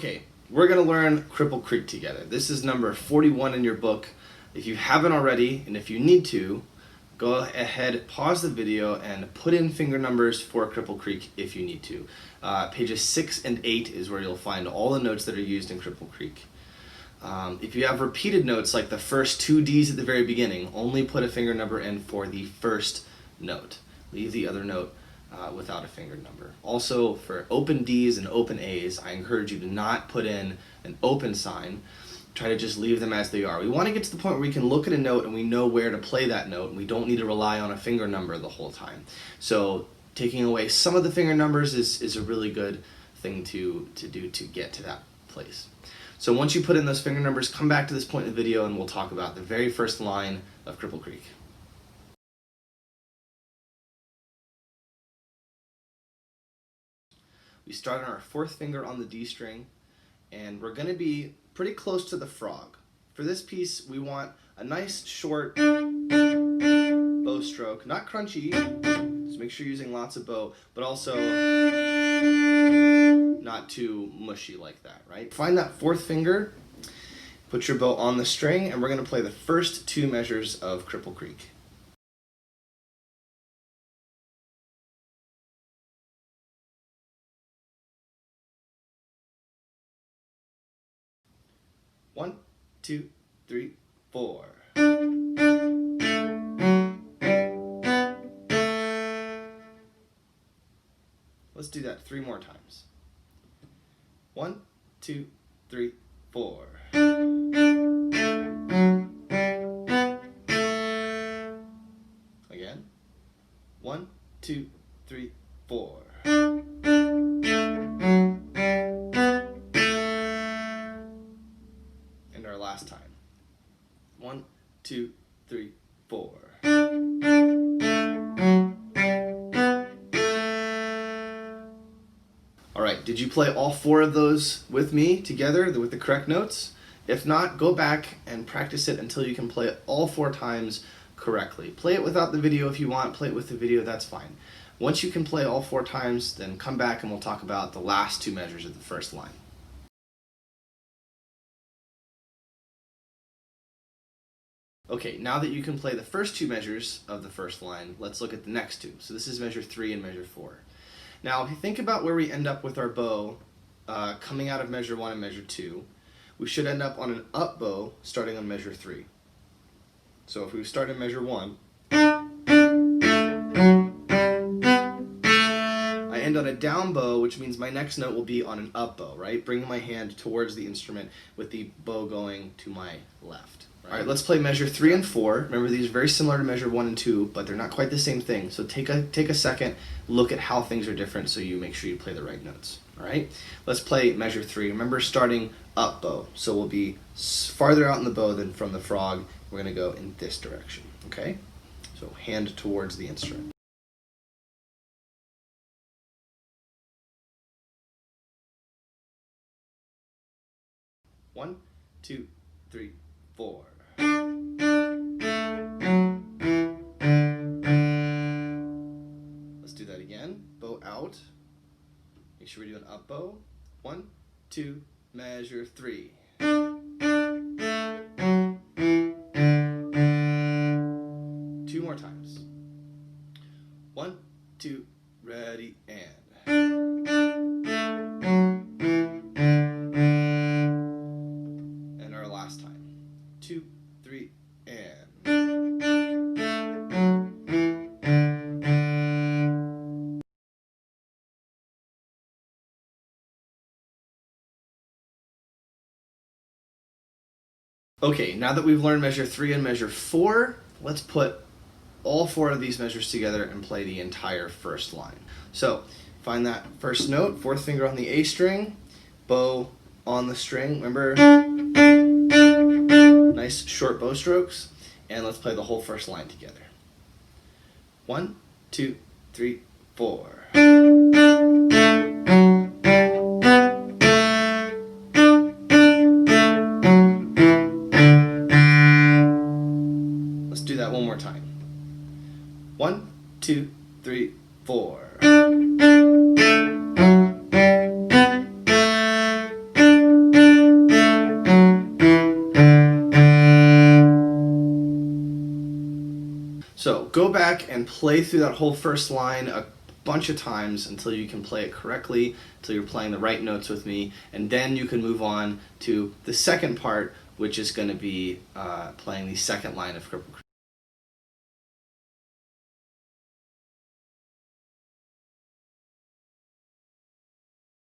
Okay, we're going to learn Cripple Creek together. This is number 41 in your book. If you haven't already, and if you need to, go ahead, pause the video, and put in finger numbers for Cripple Creek if you need to. Pages 6 and 8 is where you'll find all the notes that are used in Cripple Creek. If you have repeated notes like the first two Ds at the very beginning, only put a finger number in for the first note. Leave the other note without a finger number. Also, for open Ds and open As, I encourage you to not put in an open sign. Try to just leave them as they are. We want to get to the point where we can look at a note and we know where to play that note, and we don't need to rely on a finger number the whole time. So taking away some of the finger numbers is a really good thing to do to get to that place. So once you put in those finger numbers, come back to this point in the video and we'll talk about the very first line of Cripple Creek. We start on our fourth finger on the D string, and we're going to be pretty close to the frog. For this piece, we want a nice short bow stroke, not crunchy, just make sure you're using lots of bow, but also not too mushy like that, right? Find that fourth finger, put your bow on the string, and we're going to play the first two measures of Cripple Creek. One, two, three, four. Let's do that 3 more times. 1, 2, 3, 4. Again. 1, 2, 3, 4. And our last time. 1, 2, 3, 4. Alright, did you play all 4 of those with me together with the correct notes? If not, go back and practice it until you can play it all 4 times correctly. Play it without the video if you want, play it with the video, that's fine. Once you can play all 4 times, then come back and we'll talk about the last 2 measures of the first line. Okay, now that you can play the first 2 measures of the first line, let's look at the next 2. So this is measure 3 and measure 4. Now, if you think about where we end up with our bow coming out of measure 1 and measure 2, we should end up on an up bow starting on measure 3. So if we start in measure 1, I end on a down bow, which means my next note will be on an up bow, right? Bringing my hand towards the instrument with the bow going to my left. All right, let's play measure 3 and 4. Remember, these are very similar to measure 1 and 2, but they're not quite the same thing. So take a second, look at how things are different so you make sure you play the right notes. All right, let's play measure 3. Remember, starting up bow. So we'll be farther out in the bow than from the frog. We're going to go in this direction, okay? So hand towards the instrument. One, two, three, 4. Let's do that again. Bow out. Make sure we do an up bow. 1, 2, measure 3. 2 more times. 1, 2, ready, and. And our last time. 2, 3, and. Okay, now that we've learned measure 3 and measure 4, let's put all 4 of these measures together and play the entire first line. So, find that first note, 4th finger on the A string, bow on the string, remember? Nice short bow strokes, and let's play the whole first line together. 1, 2, 3, 4. Let's do that one more time. 1, 2, 3, 4. So go back and play through that whole first line a bunch of times until you can play it correctly, until you're playing the right notes with me, and then you can move on to the second part, which is going to be playing the second line of Cripple Creek.